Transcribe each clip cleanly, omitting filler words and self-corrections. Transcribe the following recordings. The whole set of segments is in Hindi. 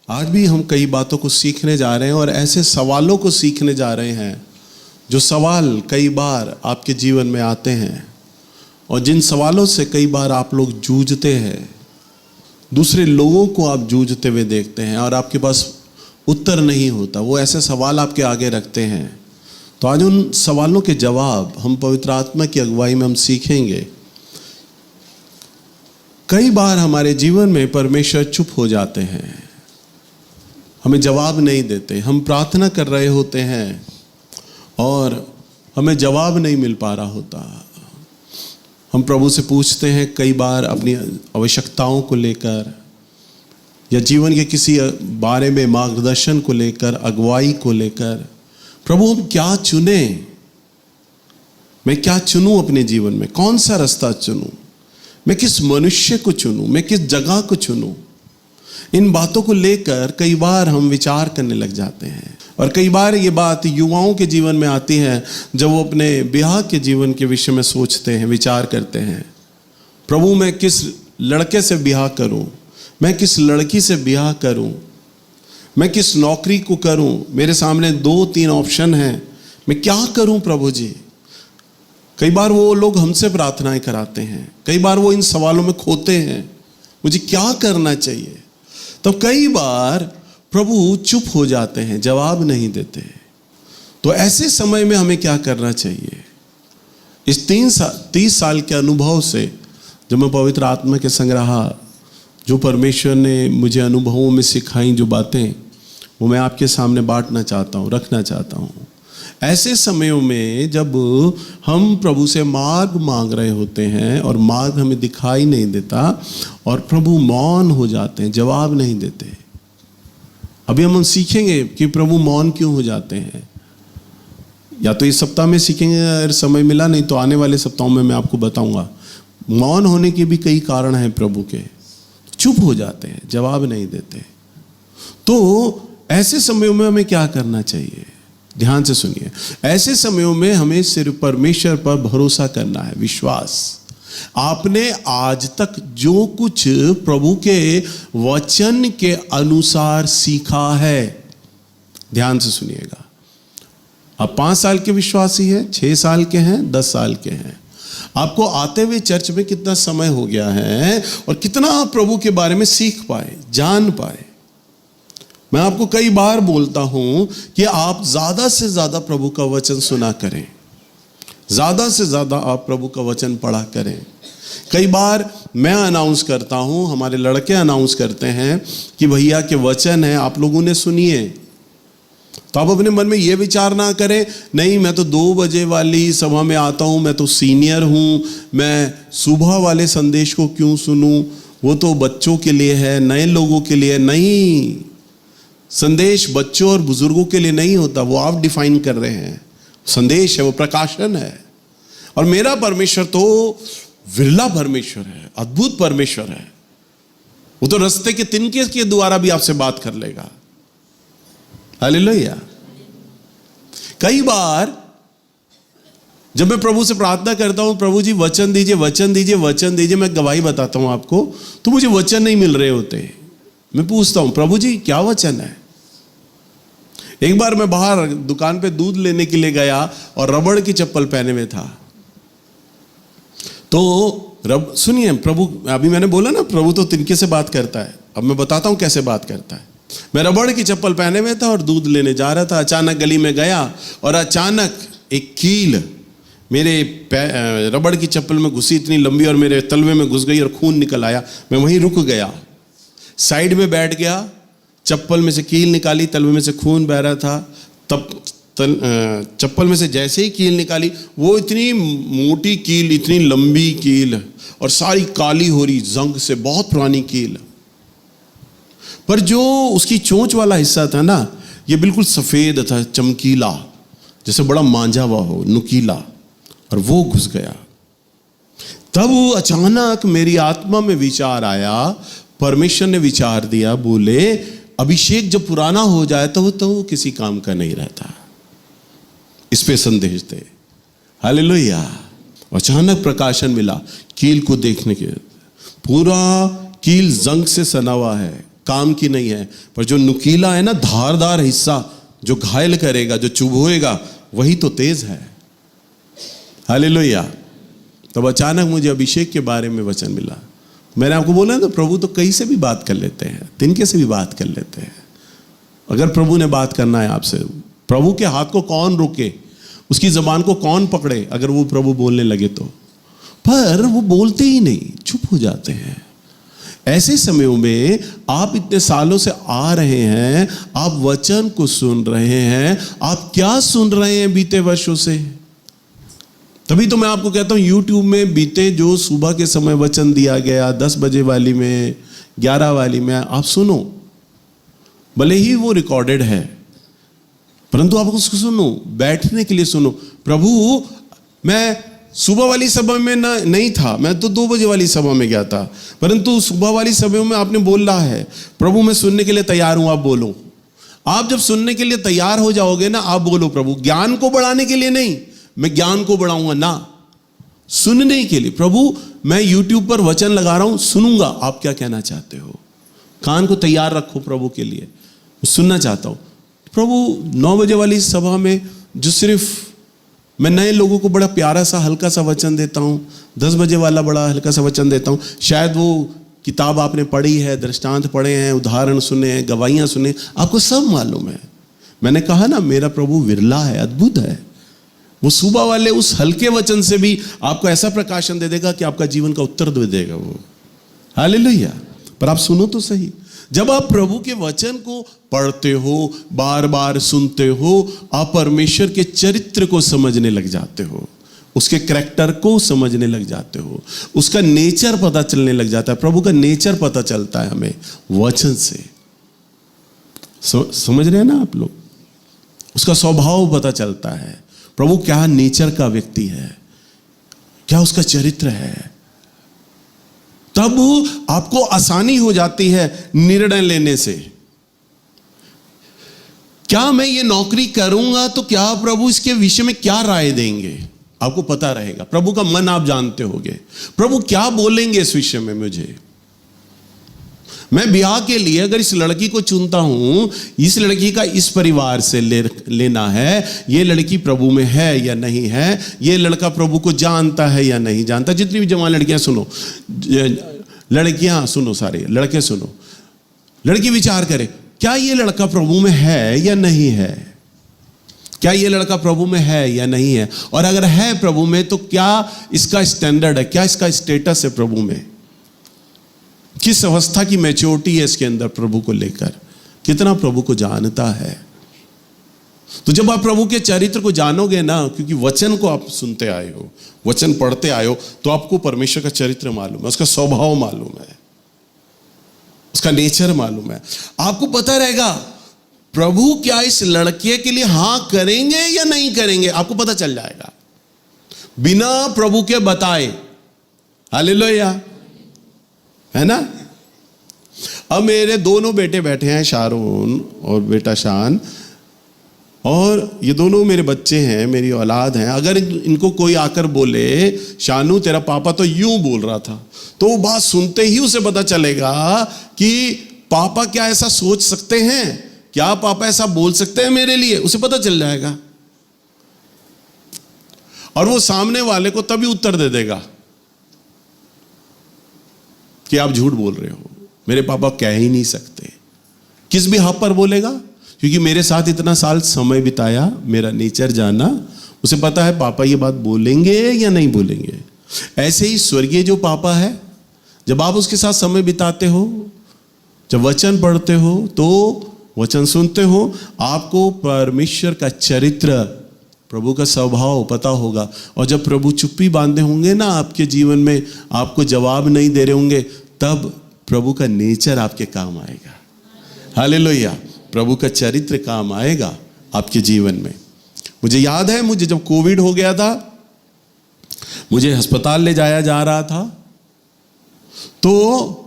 आज भी हम कई बातों को सीखने जा रहे हैं और ऐसे सवालों को सीखने जा रहे हैं जो सवाल कई बार आपके जीवन में आते हैं और जिन सवालों से कई बार आप लोग जूझते हैं, दूसरे लोगों को आप जूझते हुए देखते हैं और आपके पास उत्तर नहीं होता। वो ऐसे सवाल आपके आगे रखते हैं। तो आज उन सवालों के जवाब हम पवित्र आत्मा की अगुवाई में हम सीखेंगे। कई बार हमारे जीवन में परमेश्वर चुप हो जाते हैं, हमें जवाब नहीं देते। हम प्रार्थना कर रहे होते हैं और हमें जवाब नहीं मिल पा रहा होता। हम प्रभु से पूछते हैं कई बार अपनी आवश्यकताओं को लेकर या जीवन के किसी बारे में मार्गदर्शन को लेकर, अगुवाई को लेकर, प्रभु हम क्या चुनें? मैं क्या चुनूं अपने जीवन में? कौन सा रास्ता चुनूं? मैं किस मनुष्य को चुनूं? मैं किस जगह को चुनूं? इन बातों को लेकर कई बार हम विचार करने लग जाते हैं। और कई बार ये बात युवाओं के जीवन में आती है जब वो अपने ब्याह के जीवन के विषय में सोचते हैं, विचार करते हैं। प्रभु मैं किस लड़के से ब्याह करूं? मैं किस लड़की से ब्याह करूं? मैं किस नौकरी को करूं? मेरे सामने 2-3 ऑप्शन हैं, मैं क्या करूं प्रभु जी? कई बार वो लोग हमसे प्रार्थनाएं कराते हैं, कई बार वो इन सवालों में खोते हैं, मुझे क्या करना चाहिए? तो कई बार प्रभु चुप हो जाते हैं, जवाब नहीं देते। तो ऐसे समय में हमें क्या करना चाहिए? इस 30 साल के अनुभव से जब मैं पवित्र आत्मा के संग रहा, जो परमेश्वर ने मुझे अनुभवों में सिखाई जो बातें, वो मैं आपके सामने बांटना चाहता हूँ, रखना चाहता हूँ। ऐसे समयों में जब हम प्रभु से मार्ग मांग रहे होते हैं और मार्ग हमें दिखाई नहीं देता और प्रभु मौन हो जाते हैं, जवाब नहीं देते। अभी हम सीखेंगे कि प्रभु मौन क्यों हो जाते हैं। या तो इस सप्ताह में सीखेंगे, अगर समय मिला, नहीं तो आने वाले सप्ताहों में मैं आपको बताऊंगा। मौन होने के भी कई कारण हैं प्रभु के। चुप हो जाते हैं, जवाब नहीं देते। तो ऐसे समयों में हमें क्या करना चाहिए? ध्यान से सुनिए। ऐसे समयों में हमें सिर्फ परमेश्वर पर भरोसा करना है, विश्वास। आपने आज तक जो कुछ प्रभु के वचन के अनुसार सीखा है, ध्यान से सुनिएगा। आप 5 साल के विश्वासी हैं, 6 साल के हैं, 10 साल के हैं, आपको आते हुए चर्च में कितना समय हो गया है और कितना आप प्रभु के बारे में सीख पाए, जान पाए। मैं आपको कई बार बोलता हूं कि आप ज्यादा से ज्यादा प्रभु का वचन सुना करें, ज्यादा से ज्यादा आप प्रभु का वचन पढ़ा करें। कई बार मैं अनाउंस करता हूं, हमारे लड़के अनाउंस करते हैं कि भैया के वचन है, आप लोगों ने सुनिए। तो आप अपने मन में ये विचार ना करें, नहीं मैं तो 2 बजे वाली सभा में आता हूं, मैं तो सीनियर हूं, मैं सुबह वाले संदेश को क्यों सुनूं, वो तो बच्चों के लिए है, नए लोगों के लिए। नहीं, संदेश बच्चों और बुजुर्गों के लिए नहीं होता, वो आप डिफाइन कर रहे हैं। संदेश है, वो प्रकाशन है। और मेरा परमेश्वर तो विरला परमेश्वर है, अद्भुत परमेश्वर है। वो तो रास्ते के तिनके के द्वारा भी आपसे बात कर लेगा। हालेलुया। कई बार जब मैं प्रभु से प्रार्थना करता हूं, प्रभु जी वचन दीजिए, वचन दीजिए, वचन दीजिए, मैं गवाही बताता हूं आपको, तो मुझे वचन नहीं मिल रहे होते। मैं पूछता हूं, प्रभु जी क्या वचन है? एक बार मैं बाहर दुकान पे दूध लेने के लिए गया और रबड़ की चप्पल पहने हुए था। तो सुनिए, प्रभु, अभी मैंने बोला ना प्रभु तो तिनके से बात करता है। अब मैं बताता हूं कैसे बात करता है। मैं रबड़ की चप्पल पहने हुए था और दूध लेने जा रहा था। अचानक गली में गया और अचानक एक कील मेरे रबड़ की चप्पल में घुसी, इतनी लंबी, और मेरे तलवे में घुस गई और खून निकल आया। मैं वहीं रुक गया, साइड में बैठ गया, चप्पल में से कील निकाली, तलवे में से खून बह रहा था। तब चप्पल में से जैसे ही कील निकाली, वो इतनी मोटी कील, इतनी लंबी कील और सारी काली हो रही, जंग से, बहुत पुरानी कील। पर जो उसकी चोंच वाला हिस्सा था ना, ये बिल्कुल सफेद था, चमकीला, जैसे बड़ा मांझा हुआ हो, नुकीला, और वो घुस गया। तब अचानक मेरी आत्मा में विचार आया, परमेश्वर ने विचार दिया, बोले अभिषेक जब पुराना हो जाए तो वो किसी काम का नहीं रहता। इस पे संदेश दे। हालेलुया। अचानक प्रकाशन मिला, कील को देखने के, पूरा कील जंग से सना हुआ है, काम की नहीं है, पर जो नुकीला है ना, धारदार हिस्सा जो घायल करेगा, जो चुभोएगा, वही तो तेज है। हालेलुया। तब अचानक मुझे अभिषेक के बारे में वचन मिला। मैंने आपको बोला तो प्रभु तो कहीं से भी बात कर लेते हैं, तिनके से भी बात कर लेते हैं। अगर प्रभु ने बात करना है आपसे, प्रभु के हाथ को कौन रोके, उसकी जबान को कौन पकड़े अगर वो प्रभु बोलने लगे तो। पर वो बोलते ही नहीं, चुप हो जाते हैं। ऐसे समयों में आप इतने सालों से आ रहे हैं, आप वचन को सुन रहे हैं, आप क्या सुन रहे हैं बीते वर्षों से? तभी तो मैं आपको कहता हूं, YouTube में बीते जो सुबह के समय वचन दिया गया, 10 बजे वाली में, 11 वाली में, आप सुनो। भले ही वो रिकॉर्डेड है, परंतु आप उसको सुनो, बैठने के लिए सुनो। प्रभु, मैं सुबह वाली सभा में नहीं था, मैं तो 2 बजे वाली सभा में गया था, परंतु सुबह वाली सभा में आपने बोल रहा है, प्रभु मैं सुनने के लिए तैयार हूं, आप बोलो। आप जब सुनने के लिए तैयार हो जाओगे ना, आप बोलो प्रभु, ज्ञान को बढ़ाने के लिए नहीं, मैं ज्ञान को बढ़ाऊंगा ना, सुनने के लिए। प्रभु मैं YouTube पर वचन लगा रहा हूं, सुनूंगा, आप क्या कहना चाहते हो। कान को तैयार रखो प्रभु के लिए, सुनना चाहता हूं। प्रभु 9 बजे वाली सभा में जो सिर्फ मैं नए लोगों को बड़ा प्यारा सा हल्का सा वचन देता हूं, 10 बजे वाला बड़ा हल्का सा वचन देता हूं। शायद वो किताब आपने पढ़ी है, दृष्टांत पढ़े हैं, उदाहरण सुने हैं, गवाहियां सुने, आपको सब मालूम है। मैंने कहा ना, मेरा प्रभु विरला है, अद्भुत है। वो सुबह वाले उस हल्के वचन से भी आपको ऐसा प्रकाशन दे देगा कि आपका जीवन का उत्तर दे देगा वो। हालेलुया। पर आप सुनो तो सही। जब आप प्रभु के वचन को पढ़ते हो, बार बार सुनते हो, आप परमेश्वर के चरित्र को समझने लग जाते हो, उसके करैक्टर को समझने लग जाते हो, उसका नेचर पता चलने लग जाता है। प्रभु का नेचर पता चलता है हमें वचन से। समझ रहे हैं ना आप लोग? उसका स्वभाव पता चलता है, प्रभु क्या नेचर का व्यक्ति है, क्या उसका चरित्र है। तब आपको आसानी हो जाती है निर्णय लेने से। क्या मैं ये नौकरी करूंगा तो क्या प्रभु इसके विषय में क्या राय देंगे, आपको पता रहेगा। प्रभु का मन आप जानते होगे, प्रभु क्या बोलेंगे इस विषय में मुझे। मैं ब्याह के लिए अगर इस लड़की को चुनता हूं, इस लड़की का इस परिवार से लेना है, ये लड़की प्रभु में है या नहीं है, ये लड़का प्रभु को जानता है या नहीं जानता। जितनी भी जवान लड़कियां सुनो, लड़कियां सुनो, सारे लड़के सुनो, लड़की विचार करे, क्या ये लड़का प्रभु में है या नहीं है, क्या ये लड़का प्रभु में है या नहीं है, और अगर है प्रभु में तो क्या इसका स्टैंडर्ड है, क्या इसका स्टेटस है प्रभु में, किस अवस्था की मैच्योरिटी है इसके अंदर प्रभु को लेकर, कितना प्रभु को जानता है। तो जब आप प्रभु के चरित्र को जानोगे ना, क्योंकि वचन को आप सुनते आए हो, वचन पढ़ते आए हो, तो आपको परमेश्वर का चरित्र मालूम है, उसका स्वभाव मालूम है, उसका नेचर मालूम है। आपको पता रहेगा प्रभु क्या इस लड़के के लिए हां करेंगे या नहीं करेंगे, आपको पता चल जाएगा बिना प्रभु के बताए। हालेलुया, है ना। अब मेरे दोनों बेटे बैठे हैं, शारून और बेटा शान, और ये दोनों मेरे बच्चे हैं, मेरी औलाद हैं। अगर इनको कोई आकर बोले, शानू तेरा पापा तो यूं बोल रहा था, तो वो बात सुनते ही उसे पता चलेगा कि पापा क्या ऐसा सोच सकते हैं, क्या पापा ऐसा बोल सकते हैं मेरे लिए, उसे पता चल जाएगा। और वो सामने वाले को तभी उत्तर दे देगा कि आप झूठ बोल रहे हो, मेरे पापा कह ही नहीं सकते। किस भी हक पर बोलेगा, क्योंकि मेरे साथ इतना साल समय बिताया, मेरा नेचर जाना, उसे पता है पापा ये बात बोलेंगे या नहीं बोलेंगे। ऐसे ही स्वर्गीय जो पापा है, जब आप उसके साथ समय बिताते हो, जब वचन पढ़ते हो, तो वचन सुनते हो, आपको परमेश्वर का चरित्र, प्रभु का स्वभाव पता होगा। और जब प्रभु चुप्पी बांधे होंगे ना आपके जीवन में, आपको जवाब नहीं दे रहे होंगे, तब प्रभु का नेचर आपके काम आएगा। हालेलुया, प्रभु का चरित्र काम आएगा आपके जीवन में। मुझे याद है, मुझे जब कोविड हो गया था, मुझे अस्पताल ले जाया जा रहा था, तो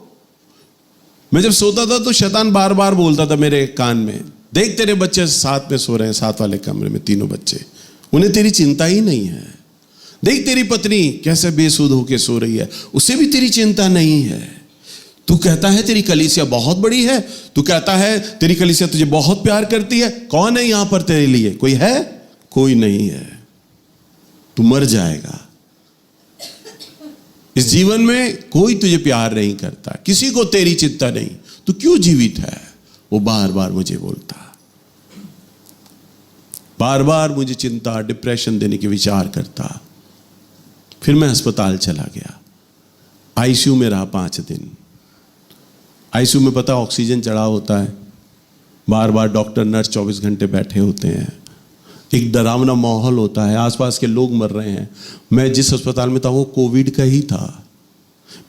मैं जब सोता था तो शैतान बार बार बोलता था मेरे कान में, देख तेरे बच्चे साथ में सो रहे हैं, साथ वाले कमरे में तीनों बच्चे, उन्हें तेरी चिंता ही नहीं है। देख तेरी पत्नी कैसे बेसुध होके सो रही है, उसे भी तेरी चिंता नहीं है। तू कहता है तेरी कलीसिया बहुत बड़ी है, तू कहता है तेरी कलीसिया तुझे बहुत प्यार करती है। कौन है यहां पर तेरे लिए? कोई है? कोई नहीं है। तू मर जाएगा। इस जीवन में कोई तुझे प्यार नहीं करता, किसी को तेरी चिंता नहीं, तू क्यों जीवित है? वो बार बार मुझे बोलता, बार बार मुझे चिंता, डिप्रेशन देने के विचार करता। फिर मैं अस्पताल चला गया, आईसीयू में रहा 5 दिन। आईसीयू में पता ऑक्सीजन चढ़ा होता है, बार बार डॉक्टर नर्स 24 घंटे बैठे होते हैं, एक डरावना माहौल होता है, आसपास के लोग मर रहे हैं। मैं जिस अस्पताल में था वो कोविड का ही था।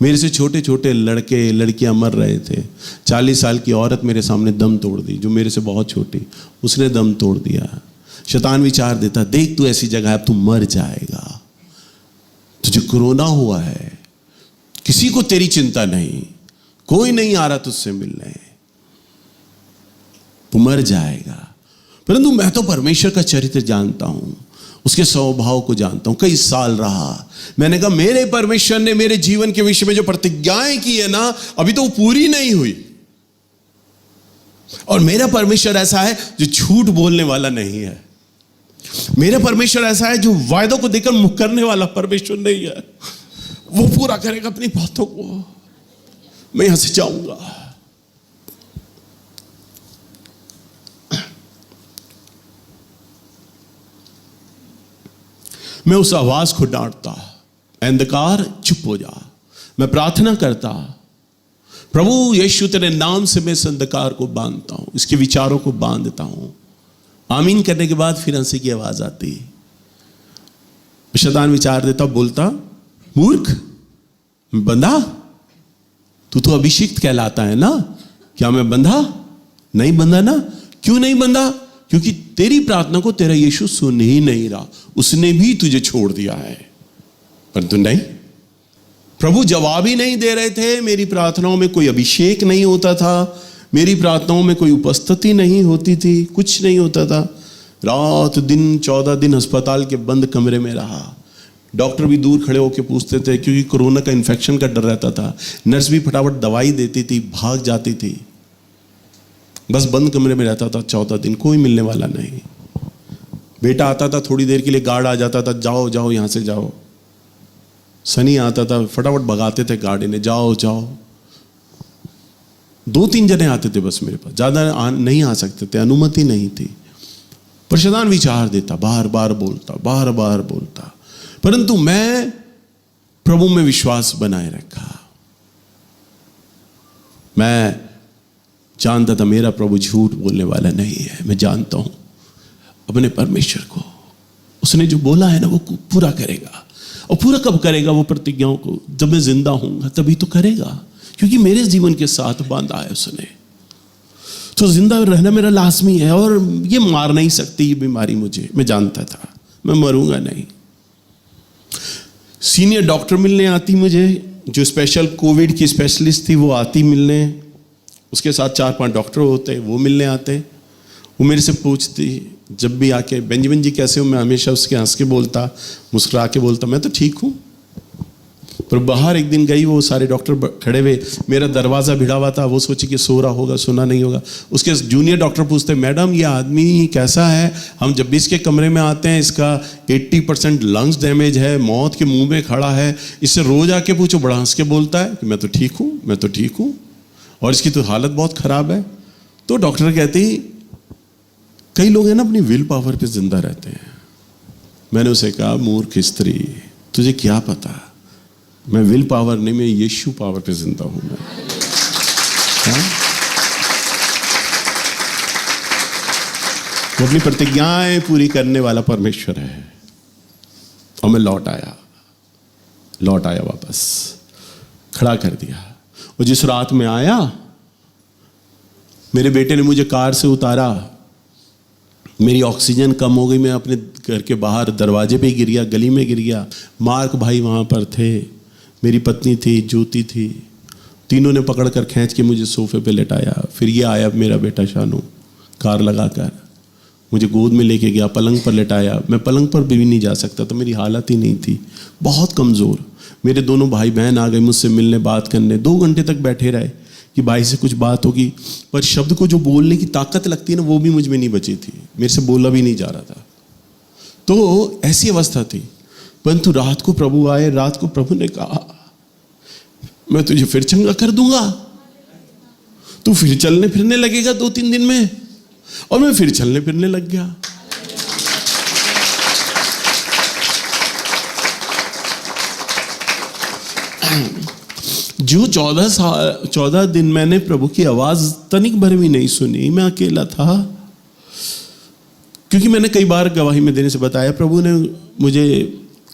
मेरे से छोटे छोटे लड़के लड़कियां मर रहे थे। 40 साल की औरत मेरे सामने दम तोड़ दी, जो मेरे से बहुत छोटी, उसने दम तोड़ दिया। शैतान विचार देता, देख तू ऐसी जगह है, अब तू मर जाएगा, तुझे कोरोना हुआ है, किसी को तेरी चिंता नहीं, कोई नहीं आ रहा तुझसे मिलने, तू मर जाएगा। परंतु मैं तो परमेश्वर का चरित्र जानता हूं, उसके स्वभाव को जानता हूं। कई साल रहा, मैंने कहा मेरे परमेश्वर ने मेरे जीवन के विषय में जो प्रतिज्ञाएं की है ना, अभी तो वो पूरी नहीं हुई। और मेरा परमेश्वर ऐसा है जो झूठ बोलने वाला नहीं है। मेरा परमेश्वर ऐसा है जो वायदों को देकर मुकरने वाला परमेश्वर नहीं है। वो पूरा करेगा अपनी बातों को। मैं यहां से जाऊंगा। मैं उस आवाज को डांटता, अंधकार चुप हो जा। मैं प्रार्थना करता, प्रभु यीशु तेरे नाम से मैं इस अंधकार को बांधता हूं, इसके विचारों को बांधता हूं। आमीन करने के बाद फिर हंसी की आवाज आती। शैतान विचार देता, बोलता, मूर्ख, बंधा, तू तो अभिषिक्त कहलाता है ना, क्या मैं बंधा? नहीं बंधा ना। क्यों नहीं बंधा? क्योंकि तेरी प्रार्थना को तेरा यीशु सुन ही नहीं रहा, उसने भी तुझे छोड़ दिया है। परंतु नहीं, प्रभु जवाब ही नहीं दे रहे थे। मेरी प्रार्थनाओं में कोई अभिषेक नहीं होता था, मेरी प्रार्थनाओं में कोई उपस्थिति नहीं होती थी, कुछ नहीं होता था। रात दिन 14 दिन अस्पताल के बंद कमरे में रहा। डॉक्टर भी दूर खड़े होकर पूछते थे, क्योंकि कोरोना का इन्फेक्शन का डर रहता था। नर्स भी फटाफट दवाई देती थी, भाग जाती थी। बस बंद कमरे में रहता था 14 दिन, कोई मिलने वाला नहीं। बेटा आता था थोड़ी देर के लिए, गार्ड आ जाता था, जाओ जाओ यहां से जाओ। सनी आता था, फटाफट भगाते थे गार्ड ने, जाओ जाओ। 2-3 जने आते थे बस मेरे पास, ज्यादा नहीं आ सकते थे, अनुमति नहीं थी। पर शैतान विचार देता, बार बार बोलता, बार बार बोलता। परंतु मैं प्रभु में विश्वास बनाए रखा। मैं जानता था मेरा प्रभु झूठ बोलने वाला नहीं है। मैं जानता हूं अपने परमेश्वर को, उसने जो बोला है ना वो पूरा करेगा। और पूरा कब करेगा वो प्रतिज्ञाओं को? जब मैं जिंदा हूंगा तभी तो करेगा, क्योंकि मेरे जीवन के साथ बांधा है उसने। तो जिंदा रहना मेरा लाजमी है, और ये मार नहीं सकती ये बीमारी मुझे। मैं जानता था मैं मरूंगा नहीं। सीनियर डॉक्टर मिलने आती मुझे, जो स्पेशल कोविड की स्पेशलिस्ट थी वो आती मिलने। उसके साथ 4-5 डॉक्टर होते, वो मिलने आते। वो मेरे से पूछती जब भी आके, बेंजामिन जी कैसे हो? मैं हमेशा उसके हंस के बोलता, मुस्कुरा के बोलता, मैं तो ठीक हूँ। पर बाहर एक दिन गई, वो सारे डॉक्टर खड़े हुए, मेरा दरवाज़ा भिड़ा हुआ था। वो सोचे कि सो रहा होगा, सुना नहीं होगा। उसके जूनियर डॉक्टर पूछते, मैडम ये आदमी कैसा है? हम जब भी इसके कमरे में आते हैं, इसका 80% लंग्स डैमेज है, मौत के मुंह में खड़ा है, इससे रोज आके पूछो। बड़ा हंस के बोलता है कि मैं तो ठीक हूँ, मैं तो ठीक हूँ, और इसकी तो हालत बहुत खराब है। तो डॉक्टर कहती, कई लोग हैं ना अपनी विल पावर पे जिंदा रहते हैं। मैंने उसे कहा, मूर्ख स्त्री, तुझे क्या पता, मैं विल पावर नहीं, मैं यीशु पावर पे जिंदा हूं। मैं वो अपनी प्रतिज्ञाएं पूरी करने वाला परमेश्वर है। और मैं लौट आया वापस, खड़ा कर दिया। और जिस रात में आया, मेरे बेटे ने मुझे कार से उतारा, मेरी ऑक्सीजन कम हो गई, मैं अपने घर के बाहर दरवाजे पे गिर गया, गली में गिर गया। मार्क भाई वहाँ पर थे, मेरी पत्नी थी, ज्योति थी, तीनों ने पकड़ कर खींच के मुझे सोफे पे लेटाया। फिर ये आया मेरा बेटा शानू कार लगाकर, मुझे गोद में लेके गया, पलंग पर लेटाया। मैं पलंग पर भी नहीं जा सकता था, मेरी हालत ही नहीं थी, बहुत कमज़ोर। मेरे दोनों भाई बहन आ गए मुझसे मिलने, बात करने। 2 घंटे तक बैठे रहे कि भाई से कुछ बात होगी, पर शब्द को जो बोलने की ताकत लगती है ना, वो भी मुझ में नहीं बची थी, मेरे से बोला भी नहीं जा रहा था। तो ऐसी अवस्था थी। परंतु रात को प्रभु आए, रात को प्रभु ने कहा मैं तुझे फिर चंगा कर दूंगा, तू फिर चलने फिरने लगेगा 2-3 दिन में। और मैं फिर चलने फिरने लग गया। जो 14 दिन मैंने प्रभु की आवाज तनिक भर भी नहीं सुनी, मैं अकेला था। क्योंकि मैंने कई बार गवाही में देने से बताया, प्रभु ने मुझे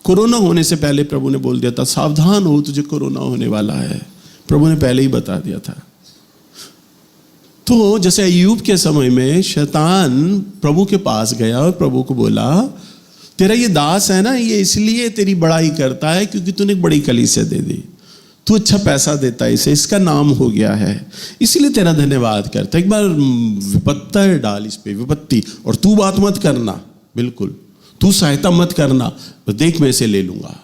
कोरोना होने से पहले प्रभु ने बोल दिया था, सावधान हो, तुझे कोरोना होने वाला है। प्रभु ने पहले ही बता दिया था। तो जैसे अय्यूब के समय में शैतान प्रभु के पास गया और प्रभु को बोला, तेरा ये दास है ना, ये इसलिए तेरी बड़ाई करता है क्योंकि तूने एक बड़ी कलीसिया दे दी, तू अच्छा पैसा देता है इसे, इसका नाम हो गया है, इसलिए तेरा धन्यवाद करता है। एक बार विपत्ता डाल इस पे, विपत्ति, और तू बात मत करना, बिल्कुल तू सहायता मत करना, तो देख मैं इसे ले लूंगा,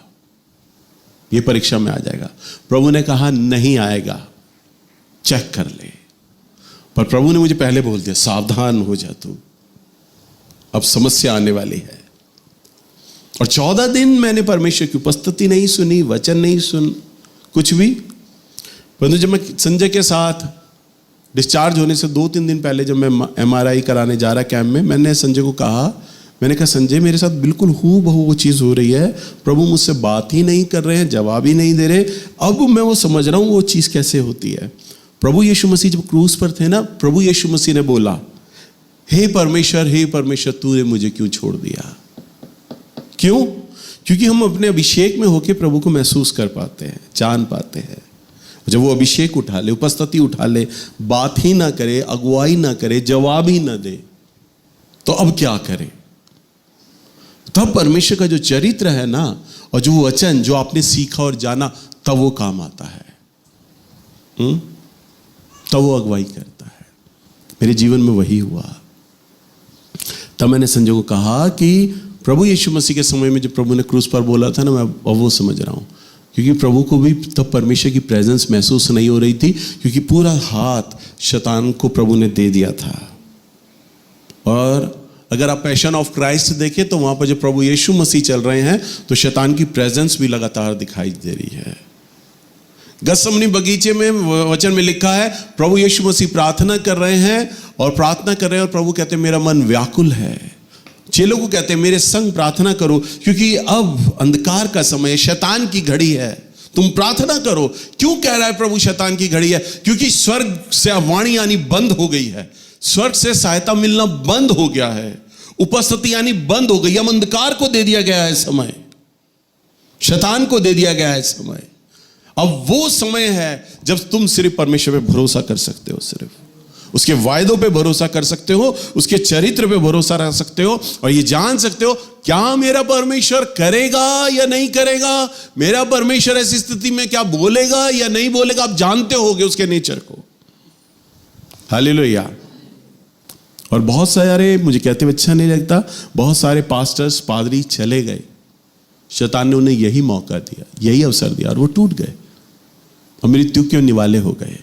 ये परीक्षा में आ जाएगा। प्रभु ने कहा नहीं आएगा, चेक कर ले। पर प्रभु ने मुझे पहले बोल दिया, सावधान हो जा तू, अब समस्या आने वाली है। और 14 दिन मैंने परमेश्वर की उपस्थिति नहीं सुनी, वचन नहीं सुन, कुछ भी। परंतु जब मैं संजय के साथ डिस्चार्ज होने से 2-3 दिन पहले जब मैं MRI कराने जा रहा कैंप में, मैंने संजय को कहा, मैंने कहा संजय मेरे साथ बिल्कुल हूबहू वो चीज़ हो रही है, प्रभु मुझसे बात ही नहीं कर रहे हैं, जवाब ही नहीं दे रहे। अब मैं वो समझ रहा हूँ वो चीज़ कैसे होती है। प्रभु यीशु मसीह जब क्रूस पर थे ना, प्रभु यीशु मसीह ने बोला, हे परमेश्वर तूने मुझे क्यों छोड़ दिया। क्यों? क्योंकि हम अपने अभिषेक में होकर प्रभु को महसूस कर पाते हैं, जान पाते हैं। जब वो अभिषेक उठा ले, उपस्थिति उठा ले, बात ही ना करे, अगुवाई ना करे, जवाब ही ना दे, तो अब क्या करे। तब परमेश्वर का जो चरित्र है ना, और जो वचन जो आपने सीखा और जाना, तब वो काम आता है, तब वो अगुवाई करता है। मेरे जीवन में वही हुआ। तब मैंने संजय को कहा कि प्रभु यीशु मसीह के समय में जब प्रभु ने क्रूस पर बोला था ना, मैं अब वो समझ रहा हूँ। क्योंकि प्रभु को भी तब परमेश्वर की प्रेजेंस महसूस नहीं हो रही थी, क्योंकि पूरा हाथ शैतान को प्रभु ने दे दिया था। और अगर आप पैशन ऑफ क्राइस्ट देखें तो वहाँ पर जब प्रभु यीशु मसीह चल रहे हैं तो शैतान की प्रेजेंस भी लगातार दिखाई दे रही है। गतसमनी बगीचे में वचन में लिखा है, प्रभु यीशु मसीह प्रार्थना कर रहे हैं और प्रभु कहते हैं मेरा मन व्याकुल है। चेलों को कहते हैं मेरे संग प्रार्थना करो, क्योंकि अब अंधकार का समय, शैतान की घड़ी है, तुम प्रार्थना करो। क्यों कह रहा है प्रभु शैतान की घड़ी है? क्योंकि स्वर्ग से वाणी आनी बंद हो गई है, स्वर्ग से सहायता मिलना बंद हो गया है, उपस्थिति आनी बंद हो गई। हम अंधकार को दे दिया गया है समय, शैतान को दे दिया गया है समय। अब वो समय है जब तुम सिर्फ परमेश्वर पे भरोसा कर सकते हो, सिर्फ उसके वायदों पे भरोसा कर सकते हो, उसके चरित्र पे भरोसा रख सकते हो, और ये जान सकते हो क्या मेरा परमेश्वर करेगा या नहीं करेगा, मेरा परमेश्वर ऐसी स्थिति में क्या बोलेगा या नहीं बोलेगा। आप जानते होगे उसके नेचर को। हालेलुया। और बहुत सारे, मुझे कहते हुए अच्छा नहीं लगता, बहुत सारे पास्टर्स, पादरी चले गए, शैतान ने उन्हें यही मौका दिया, यही अवसर दिया, और वो टूट गए और मृत्यु के निवाले हो गए।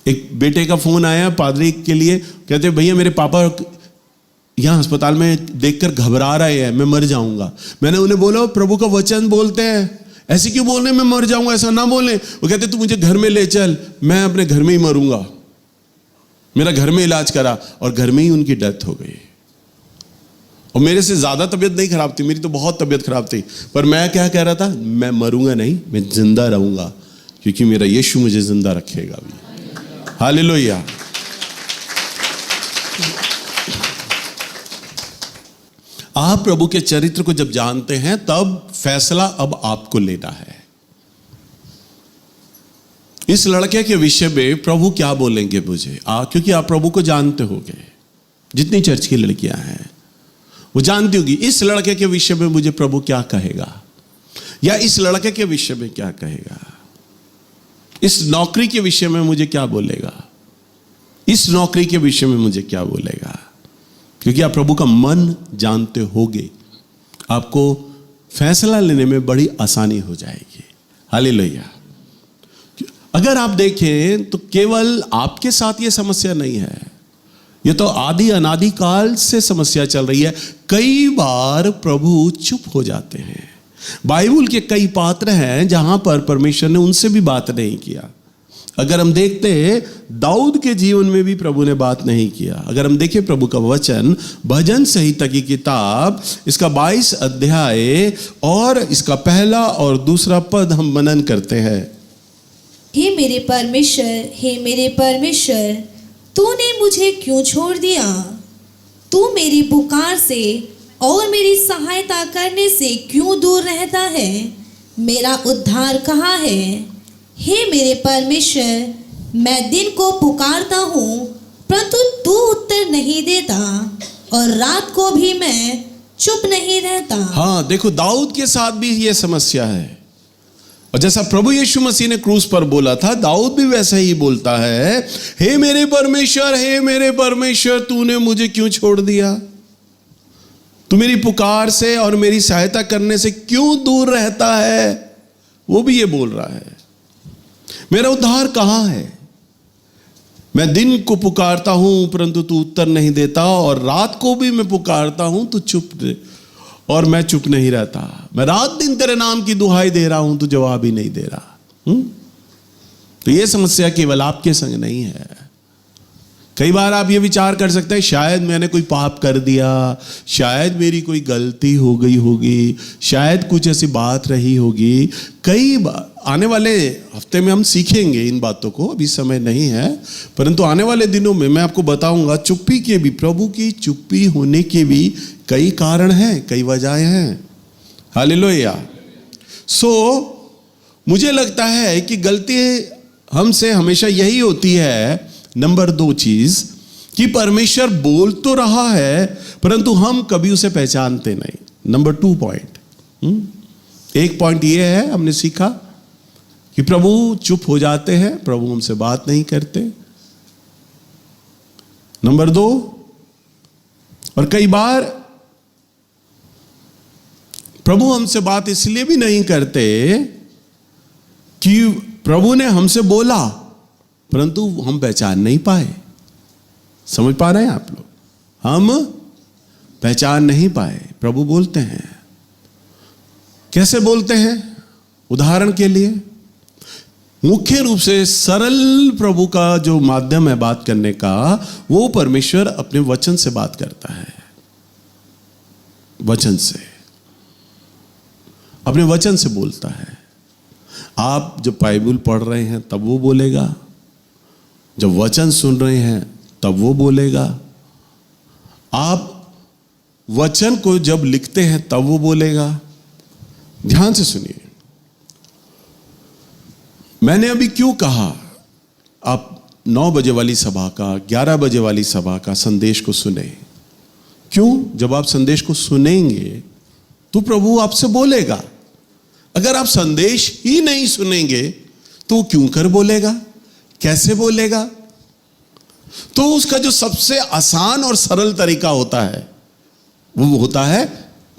एक बेटे का फोन आया पादरी के लिए, कहते भैया मेरे पापा यहाँ अस्पताल में देखकर घबरा रहे हैं, मैं मर जाऊंगा। मैंने उन्हें बोला प्रभु का वचन बोलते हैं, ऐसे क्यों बोल रहे मैं मर जाऊंगा, ऐसा ना बोले। वो कहते तू मुझे घर में ले चल, मैं अपने घर में ही मरूंगा। मेरा घर में इलाज करा, और घर में ही उनकी डेथ हो गई। और मेरे से ज्यादा तबीयत नहीं खराब थी, मेरी तो बहुत तबीयत खराब थी, पर मैं क्या कह रहा था, मैं मरूंगा नहीं, मैं जिंदा रहूंगा, क्योंकि मेरा यीशु मुझे जिंदा रखेगा भी। हालेलुया। आप प्रभु के चरित्र को जब जानते हैं तब फैसला अब आपको लेना है। इस लड़के के विषय में प्रभु क्या बोलेंगे मुझे, क्योंकि आप प्रभु को जानते होंगे, जितनी चर्च की लड़कियां हैं वो जानती होगी इस लड़के के विषय में मुझे प्रभु क्या कहेगा, या इस लड़के के विषय में क्या कहेगा, इस नौकरी के विषय में मुझे क्या बोलेगा, इस नौकरी के विषय में मुझे क्या बोलेगा। क्योंकि आप प्रभु का मन जानते होगे, आपको फैसला लेने में बड़ी आसानी हो जाएगी। हालेलुया। अगर आप देखें तो केवल आपके साथ ये समस्या नहीं है, ये तो आदि अनादि काल से समस्या चल रही है। कई बार प्रभु चुप हो जाते हैं। बाइबल के कई पात्र हैं जहां पर परमेश्वर ने उनसे भी बात नहीं किया। अगर हम देखते हैं दाऊद के जीवन में भी प्रभु ने बात नहीं किया। अगर हम देखें प्रभु का वचन, भजन संहिता की किताब, इसका 22 अध्याय और इसका पहला और दूसरा पद हम मनन करते हैं। हे मेरे परमेश्वर, हे मेरे परमेश्वर, तूने मुझे क्यों छोड़ दिया? तू मेरी पुकार से और मेरी सहायता करने से क्यों दूर रहता है? मेरा उद्धार कहाँ है? हे मेरे परमेश्वर, मैं दिन को पुकारता हूँ परंतु तू उत्तर नहीं देता, और रात को भी मैं चुप नहीं रहता। हाँ, देखो दाऊद के साथ भी ये समस्या है, और जैसा प्रभु यीशु मसीह ने क्रूस पर बोला था, दाऊद भी वैसा ही बोलता है, हे मेरे परमेश्वर, हे मेरे परमेश्वर, तूने मुझे क्यों छोड़ दिया? तू मेरी पुकार से और मेरी सहायता करने से क्यों दूर रहता है? वो भी ये बोल रहा है, मेरा उद्धार कहाँ है? मैं दिन को पुकारता हूं परंतु तू उत्तर नहीं देता, और रात को भी मैं पुकारता हूं तू और मैं चुप नहीं रहता। मैं रात दिन तेरे नाम की दुहाई दे रहा हूं, तू जवाब ही नहीं दे रहा। तो ये समस्या केवल आपके संग नहीं है। कई बार आप ये विचार कर सकते हैं, शायद मैंने कोई पाप कर दिया, शायद मेरी कोई गलती हो गई होगी, शायद कुछ ऐसी बात रही होगी। कई बार आने वाले हफ्ते में हम सीखेंगे इन बातों को, अभी समय नहीं है, परंतु आने वाले दिनों में मैं आपको बताऊंगा चुप्पी के भी, प्रभु की चुप्पी होने के भी कई कारण हैं, कई वजहें हैं। हालेलुया। मुझे लगता है कि गलती हमसे हमेशा यही होती है, नंबर 2 चीज, कि परमेश्वर बोल तो रहा है परंतु हम कभी उसे पहचानते नहीं। Number 2 point. एक पॉइंट ये है, हमने सीखा कि प्रभु चुप हो जाते हैं, प्रभु हमसे बात नहीं करते। नंबर 2, और कई बार प्रभु हमसे बात इसलिए भी नहीं करते कि प्रभु ने हमसे बोला परंतु हम पहचान नहीं पाए। समझ पा रहे हैं आप लोग? हम पहचान नहीं पाए। प्रभु बोलते हैं, कैसे बोलते हैं? उदाहरण के लिए, मुख्य रूप से सरल प्रभु का जो माध्यम है बात करने का, वो परमेश्वर अपने वचन से बात करता है। वचन से, अपने वचन से बोलता है। आप जब बाइबल पढ़ रहे हैं तब वो बोलेगा, जब वचन सुन रहे हैं तब वो बोलेगा, आप वचन को जब लिखते हैं तब वो बोलेगा। ध्यान से सुनिए, मैंने अभी क्यों कहा आप 9 बजे वाली सभा का, 11 बजे वाली सभा का संदेश को सुने? क्यों? जब आप संदेश को सुनेंगे तो प्रभु आपसे बोलेगा। अगर आप संदेश ही नहीं सुनेंगे तो क्यों कर बोलेगा? कैसे बोलेगा? तो उसका जो सबसे आसान और सरल तरीका होता है वो होता है,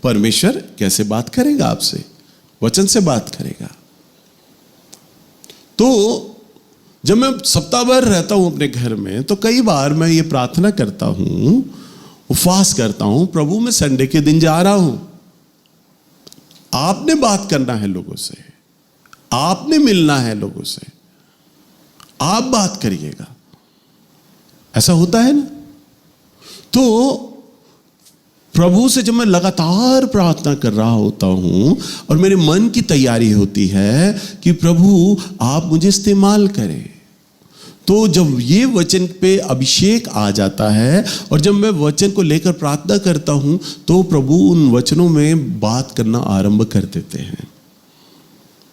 परमेश्वर कैसे बात करेगा आपसे? वचन से बात करेगा। तो जब मैं सप्ताह भर रहता हूं अपने घर में, तो कई बार मैं ये प्रार्थना करता हूं, उपवास करता हूं, प्रभु मैं संडे के दिन जा रहा हूं, आपने बात करना है लोगों से, आपने मिलना है लोगों से, आप बात करिएगा। ऐसा होता है ना? तो प्रभु से जब मैं लगातार प्रार्थना कर रहा होता हूं और मेरे मन की तैयारी होती है कि प्रभु आप मुझे इस्तेमाल करें, तो जब ये वचन पे अभिषेक आ जाता है और जब मैं वचन को लेकर प्रार्थना करता हूं तो प्रभु उन वचनों में बात करना आरंभ कर देते हैं।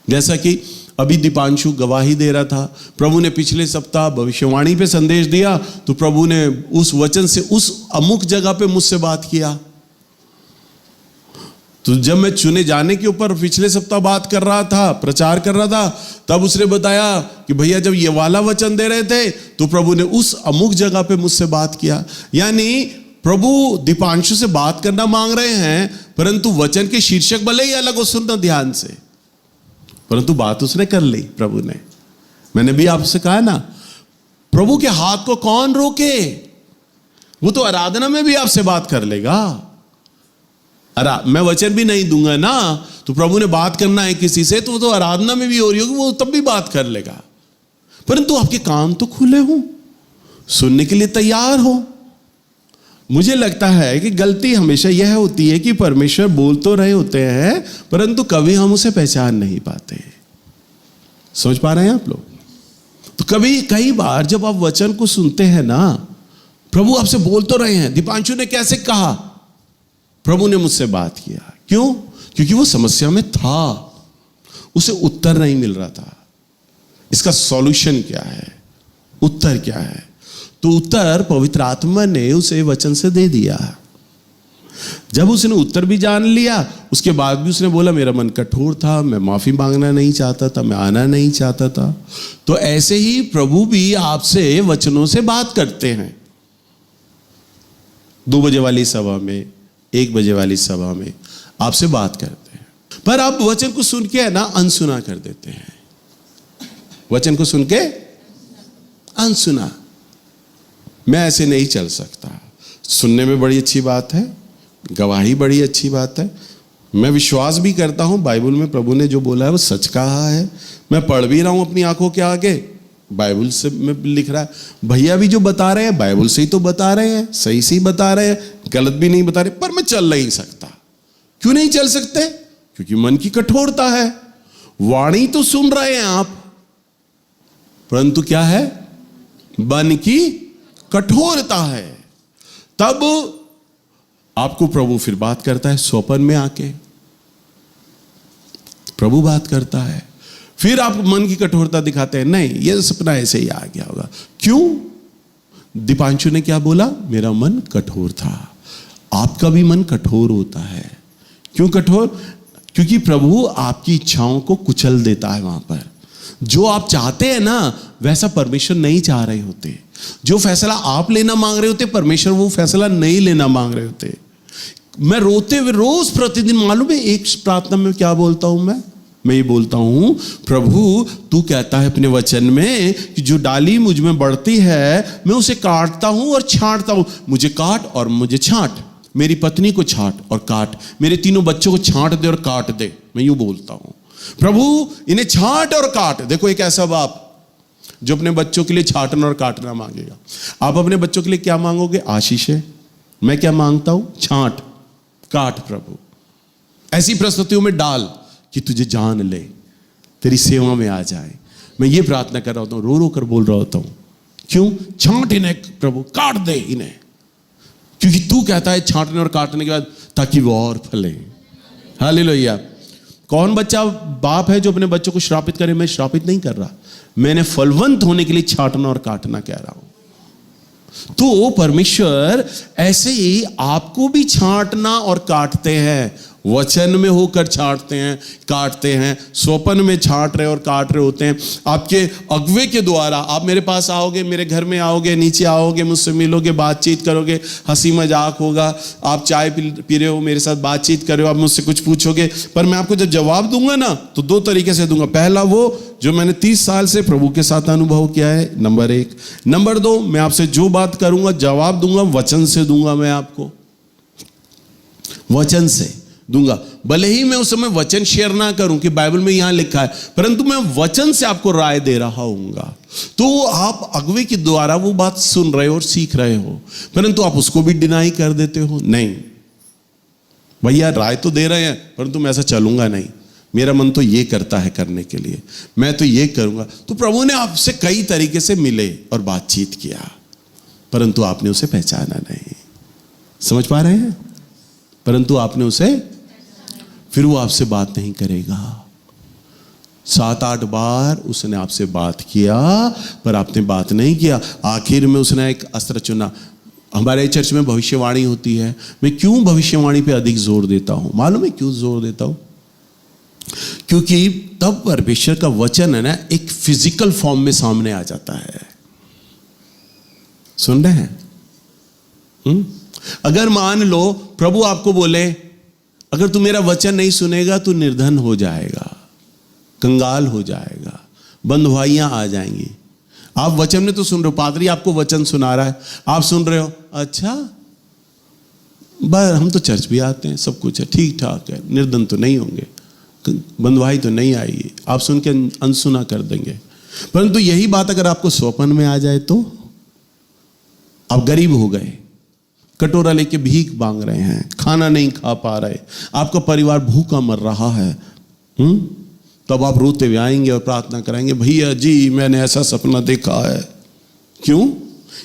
जैसा कि अभी दीपांशु गवाही दे रहा था, प्रभु ने पिछले सप्ताह भविष्यवाणी पे संदेश दिया, तो प्रभु ने उस वचन से उस अमुक जगह पे मुझसे बात किया। तो जब मैं चुने जाने के ऊपर पिछले सप्ताह बात कर रहा था, प्रचार कर रहा था, तब उसने बताया कि भैया जब ये वाला वचन दे रहे थे तो प्रभु ने उस अमुक जगह पे मुझसे बात किया। यानी प्रभु दीपांशु से बात करना मांग रहे हैं, परंतु वचन के शीर्षक भले ही अलग हो, सुनना ध्यान से, परंतु बात उसने कर ली प्रभु ने। मैंने भी आपसे कहा ना, प्रभु के हाथ को कौन रोके? वो तो आराधना में भी आपसे बात कर लेगा। मैं वचन भी नहीं दूंगा ना, तो प्रभु ने बात करना है किसी से, तो वो तो आराधना में भी हो रही होगी, वो तब भी बात कर लेगा। परंतु आपके कान तो खुले हो, सुनने के लिए तैयार हो। मुझे लगता है कि गलती हमेशा यह होती है कि परमेश्वर बोल तो रहे होते हैं, परंतु कभी हम उसे पहचान नहीं पाते। समझ पा रहे हैं आप लोग? तो कई बार जब आप वचन को सुनते हैं ना, प्रभु आपसे बोल तो रहे हैं। दीपांशु ने कैसे कहा? प्रभु ने मुझसे बात किया। क्यों? क्योंकि वो समस्या में था, उसे उत्तर नहीं मिल रहा था। इसका सॉल्यूशन क्या है? उत्तर क्या है? तो उत्तर पवित्र आत्मा ने उसे वचन से दे दिया। जब उसने उत्तर भी जान लिया, उसके बाद भी उसने बोला मेरा मन कठोर था, मैं माफी मांगना नहीं चाहता था, मैं आना नहीं चाहता था। तो ऐसे ही प्रभु भी आपसे वचनों से बात करते हैं। 2 बजे वाली सभा में, 1 बजे वाली सभा में आपसे बात करते हैं, पर आप वचन को सुन के ना अनसुना कर देते हैं। वचन को सुन के अनसुना। मैं ऐसे नहीं चल सकता। सुनने में बड़ी अच्छी बात है, गवाही बड़ी अच्छी बात है, मैं विश्वास भी करता हूं बाइबल में प्रभु ने जो बोला है वो सच कहा है। मैं पढ़ भी रहा हूं अपनी आंखों के आगे, बाइबल से में लिख रहा है। भैया भी जो बता रहे हैं बाइबल से ही तो बता रहे हैं, सही से ही बता रहे हैं, गलत भी नहीं बता रहे, पर मैं चल नहीं सकता। क्यों नहीं चल सकते? क्योंकि मन की कठोरता है। वाणी तो सुन रहे हैं आप, परंतु क्या है? मन की कठोरता है। तब आपको प्रभु फिर बात करता है स्वप्न में आके, प्रभु बात करता है। फिर आप मन की कठोरता दिखाते हैं, नहीं ये सपना ऐसे ही आ गया होगा। क्यों? दीपांशु ने क्या बोला? मेरा मन कठोर था। आपका भी मन कठोर होता है। क्यों कठोर? क्योंकि प्रभु आपकी इच्छाओं को कुचल देता है। वहां पर जो आप चाहते हैं ना, वैसा परमेश्वर नहीं चाह रहे होते। जो फैसला आप लेना मांग रहे होते, परमेश्वर वो फैसला नहीं लेना मांग रहे होते। मैं रोते हुए रोज प्रतिदिन, मालूम है एक प्रार्थना में क्या बोलता हूं मैं ये बोलता हूं, प्रभु तू कहता है अपने वचन में कि जो डाली मुझ में बढ़ती है मैं उसे काटता हूं और छांटता हूं। मुझे काट और मुझे छांट, मेरी पत्नी को छांट और काट, मेरे 3 बच्चों को छांट दे और काट दे। मैं यूं बोलता हूं, प्रभु इन्हें छांट और काट। देखो एक ऐसा बाप जो अपने बच्चों के लिए छांटना और काटना मांगेगा। आप अपने बच्चों के लिए क्या मांगोगे? आशीष है। मैं क्या मांगता हूं? छांट काट। प्रभु ऐसी परिस्थितियों में डाल कि तुझे जान ले, तेरी सेवा में आ जाए। मैं ये प्रार्थना कर रहा होता हूं, रो रो कर बोल रहा होता हूं। क्यों? छांट इन्हें प्रभु, काट दे इन्हें, क्योंकि तू कहता है छांटने और काटने के बाद ताकि वो और फले। हालेलुया। कौन बच्चा बाप है जो अपने बच्चों को श्रापित करे? मैं श्रापित नहीं कर रहा, मैंने फलवंत होने के लिए छांटना और काटना कह रहा हूं। तो परमेश्वर ऐसे ही आपको भी छांटना और काटते हैं। वचन में होकर छांटते हैं, काटते हैं, स्वप्न में छांट रहे और काट रहे होते हैं। आपके अगुवे के द्वारा आप मेरे पास आओगे, मेरे घर में आओगे, नीचे आओगे, मुझसे मिलोगे, बातचीत करोगे, हंसी मजाक होगा। आप चाय पी रहे हो, मेरे साथ बातचीत कर रहे हो, आप मुझसे कुछ पूछोगे, पर मैं आपको जब जवाब दूंगा ना तो 2 तरीके से दूंगा। पहला वो जो मैंने 30 साल से प्रभु के साथ अनुभव किया है, नंबर 1। नंबर 2, मैं आपसे जो बात करूंगा जवाब दूंगा वचन से दूंगा। मैं आपको वचन से दूंगा, भले ही मैं उस समय वचन शेयर ना करूं कि बाइबल में यहां लिखा है, परंतु मैं वचन से आपको राय दे रहा हूंगा। तो आप अगुवे के द्वारा वो बात सुन रहे हो और सीख रहे हो, परंतु आप उसको भी डिनाई कर देते हो। नहीं भैया, राय तो दे रहे हैं परंतु मैं ऐसा चलूंगा नहीं, मेरा मन तो ये करता है करने के लिए, मैं तो ये करूंगा। तो प्रभु ने आपसे कई तरीके से मिले और बातचीत किया, परंतु आपने उसे पहचाना नहीं। समझ पा रहे हैं? परंतु आपने उसे, फिर वो आपसे बात नहीं करेगा। 7-8 बार उसने आपसे बात किया पर आपने बात नहीं किया। आखिर में उसने एक अस्त्र चुना। हमारे चर्च में भविष्यवाणी होती है। मैं क्यों भविष्यवाणी पे अधिक जोर देता हूं? मालूम है क्यों जोर देता हूं? क्योंकि तब परमेश्वर का वचन है ना, एक फिजिकल फॉर्म में सामने आ जाता है। सुन रहे हैं? अगर मान लो प्रभु आपको बोले अगर तू मेरा वचन नहीं सुनेगा तो निर्धन हो जाएगा, कंगाल हो जाएगा, बंधुआइयां आ जाएंगी। आप वचन में तो सुन रहे हो, पादरी आपको वचन सुना रहा है, आप सुन रहे हो, अच्छा हम तो चर्च भी आते हैं, सब कुछ है, ठीक ठाक है, निर्धन तो नहीं होंगे, बंधुआई तो नहीं आएगी, आप सुन के अनसुना कर देंगे। परंतु यही बात अगर आपको स्वप्न में आ जाए तो आप गरीब हो गए, कटोरा लेके भीख मांग रहे हैं, खाना नहीं खा पा रहे, आपका परिवार भूखा मर रहा है, तब आप रोते हुए आएंगे और प्रार्थना कराएंगे, भैया जी मैंने ऐसा सपना देखा है। क्यों?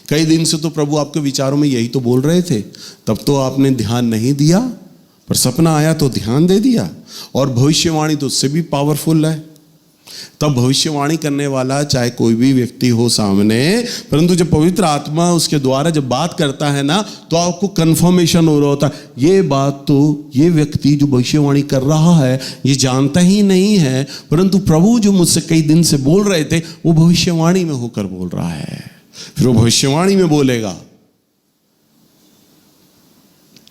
कई दिन से तो प्रभु आपके विचारों में यही तो बोल रहे थे, तब तो आपने ध्यान नहीं दिया, पर सपना आया तो ध्यान दे दिया। और भविष्यवाणी तो उससे भी पावरफुल है। तब भविष्यवाणी करने वाला चाहे कोई भी व्यक्ति हो सामने, परंतु जब पवित्र आत्मा उसके द्वारा जब बात करता है ना, तो आपको कंफर्मेशन हो रहा होता है, ये बात तो ये व्यक्ति जो भविष्यवाणी कर रहा है ये जानता ही नहीं है, परंतु प्रभु जो मुझसे कई दिन से बोल रहे थे वो भविष्यवाणी में होकर बोल रहा है। फिर वो भविष्यवाणी में बोलेगा,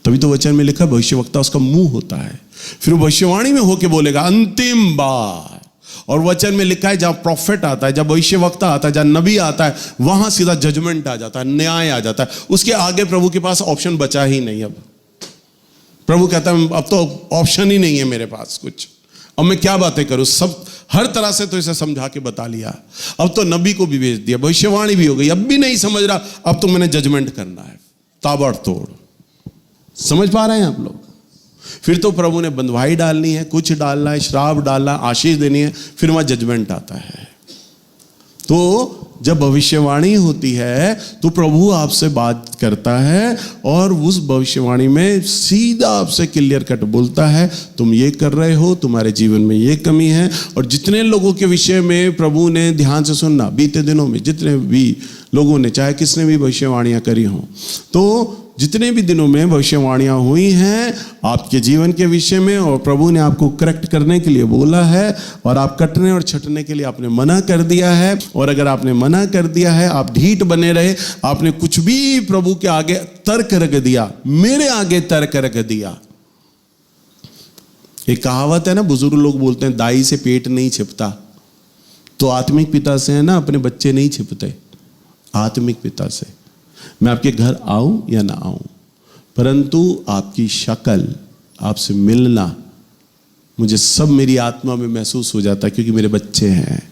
तभी तो वचन में लिखा भविष्यवक्ता उसका मुंह होता है। फिर वो भविष्यवाणी में होकर बोलेगा अंतिम बार। और वचन में लिखा है जहां प्रॉफिट आता है, जब भविष्यवक्ता आता है, जहां नबी आता है, वहां सीधा जजमेंट आ जाता है, न्याय आ जाता है। उसके आगे प्रभु के पास ऑप्शन बचा ही नहीं। अब प्रभु कहता है अब तो ऑप्शन ही नहीं है मेरे पास कुछ, अब मैं क्या बातें करूं, सब हर तरह से तो इसे समझा के बता लिया, अब तो नबी को भी भेज दिया, भविष्यवाणी भी हो गई, अब भी नहीं समझ रहा, अब तो मैंने जजमेंट करना है ताबड़तोड़। समझ पा रहे हैं आप लोग? फिर तो प्रभु ने बंधुआई डालनी है, कुछ डालना है, श्राप डालना, आशीष देनी है, फिर वहां जजमेंट आता है। तो जब भविष्यवाणी होती है तो प्रभु आपसे बात करता है और उस भविष्यवाणी में सीधा आपसे क्लियर कट बोलता है, तुम ये कर रहे हो, तुम्हारे जीवन में ये कमी है। और जितने लोगों के विषय में प्रभु ने ध्यान से सुनना, बीते दिनों में जितने भी लोगों ने, चाहे किसने भी भविष्यवाणियां करी हों, तो जितने भी दिनों में भविष्यवाणियां हुई हैं आपके जीवन के विषय में, और प्रभु ने आपको करेक्ट करने के लिए बोला है, और आप कटने और छटने के लिए आपने मना कर दिया है। और अगर आपने मना कर दिया है, आप ढीठ बने रहे, आपने कुछ भी प्रभु के आगे तर्क रख दिया, मेरे आगे तर्क रख दिया। एक कहावत है ना, बुजुर्ग लोग बोलते हैं दाई से पेट नहीं छिपता, तो आत्मिक पिता से है ना अपने बच्चे नहीं छिपते। आत्मिक पिता से मैं आपके घर आऊं या ना आऊं, परंतु आपकी शक्ल, आपसे मिलना, मुझे सब मेरी आत्मा में महसूस हो जाता है, क्योंकि मेरे बच्चे हैं,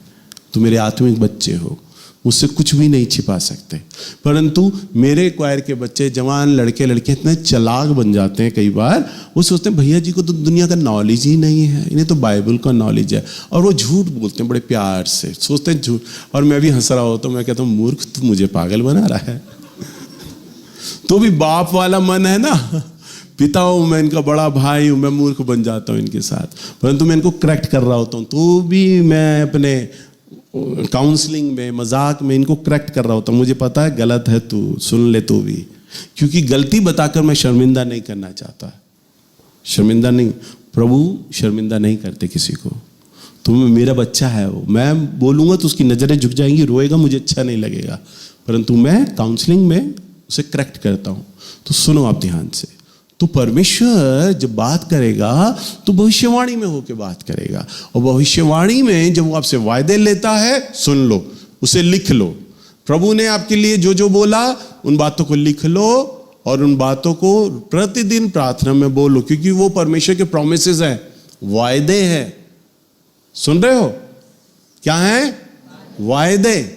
तो मेरे आत्मिक बच्चे हो, मुझसे कुछ भी नहीं छिपा सकते। परंतु मेरे क्वायर के बच्चे, जवान लड़के लड़के इतने चालाक बन जाते हैं, कई बार वो सोचते हैं भैया जी को तो दुनिया का नॉलेज ही नहीं है, इन्हें तो बाइबल का नॉलेज है, और वो झूठ बोलते हैं बड़े प्यार से, सोचते हैं झूठ। और मैं भी हंस रहा होता हूँ, मैं कहता हूँ मूर्ख, तू मुझे पागल बना रहा है। तो भी बाप वाला मन है ना, पिता हूं मैं, इनका बड़ा भाई हूं, मैं मूर्ख बन जाता हूं इनके साथ, परंतु मैं इनको करेक्ट कर रहा होता हूं, तो भी मैं अपने काउंसलिंग में, मजाक में इनको करेक्ट कर रहा होता हूं। मुझे पता है गलत है, तू सुन ले तो भी, क्योंकि गलती बताकर मैं शर्मिंदा नहीं करना चाहता। शर्मिंदा नहीं, प्रभु शर्मिंदा नहीं करते किसी को। तो मेरा बच्चा है वो, मैं बोलूँगा तो उसकी नज़रें झुक जाएंगी, रोएगा, मुझे अच्छा नहीं लगेगा, परंतु मैं काउंसलिंग में उसे करेक्ट करता हूं। तो सुनो आप ध्यान से, तो परमेश्वर जब बात करेगा तो भविष्यवाणी में होकर बात करेगा, और भविष्यवाणी में जब वो आपसे वायदे लेता है, सुन लो, उसे लिख लो। प्रभु ने आपके लिए जो जो बोला उन बातों को लिख लो, और उन बातों को प्रतिदिन प्रार्थना में बोलो, क्योंकि वो परमेश्वर के प्रॉमिसेस हैं, वायदे हैं। सुन रहे हो? क्या है? वायदे।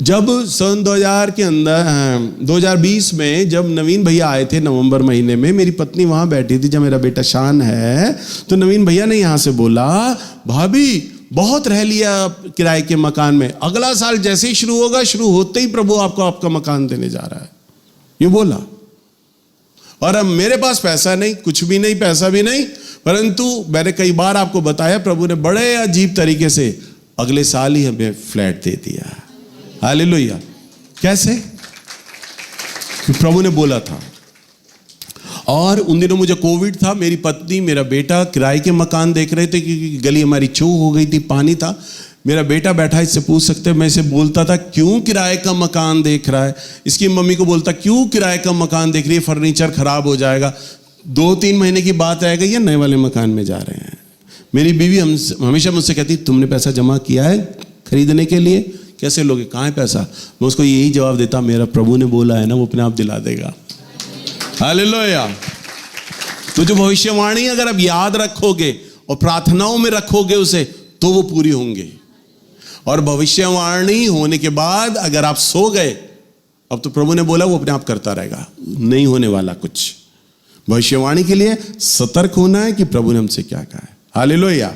जब सन 2000 के अंदर 2020 में जब नवीन भैया आए थे नवंबर महीने में, मेरी पत्नी वहां बैठी थी, जब मेरा बेटा शान है, तो नवीन भैया ने यहां से बोला, भाभी बहुत रह लिया किराए के मकान में, अगला साल जैसे ही शुरू होगा, शुरू होते ही प्रभु आपको आपका मकान देने जा रहा है, ये बोला। और अब मेरे पास पैसा नहीं, कुछ भी नहीं, पैसा भी नहीं, परंतु मैंने कई बार आपको बताया, प्रभु ने बड़े अजीब तरीके से अगले साल ही हमें फ्लैट दे दिया। हालेलुया। कैसे? प्रभु ने बोला था। और उन दिनों मुझे कोविड था, मेरी पत्नी, मेरा बेटा किराए के मकान देख रहे थे, क्योंकि गली हमारी चौक हो गई थी, पानी था। मेरा बेटा बैठा है, इससे पूछ सकते हैं। मैं इसे बोलता था क्यों किराए का मकान देख रहा है, इसकी मम्मी को बोलता क्यों किराए का मकान देख रही है, फर्नीचर खराब हो जाएगा। 2-3 महीने की बात रह गई है, नए वाले मकान में जा रहे हैं। मेरी बीवी हमेशा मुझसे कहती तुमने पैसा जमा किया है खरीदने के लिए, कैसे लोगे, कहाँ है पैसा। मैं उसको यही जवाब देता, मेरा प्रभु ने बोला है ना, वो अपने आप दिला देगा। हालेलुया। तो जो भविष्यवाणी अगर आप याद रखोगे और प्रार्थनाओं में रखोगे उसे, तो वो पूरी होंगे। और भविष्यवाणी होने के बाद अगर आप सो गए, अब तो प्रभु ने बोला वो अपने आप करता रहेगा, नहीं होने वाला कुछ। भविष्यवाणी के लिए सतर्क होना है कि प्रभु ने हमसे क्या कहा है। हालेलुया।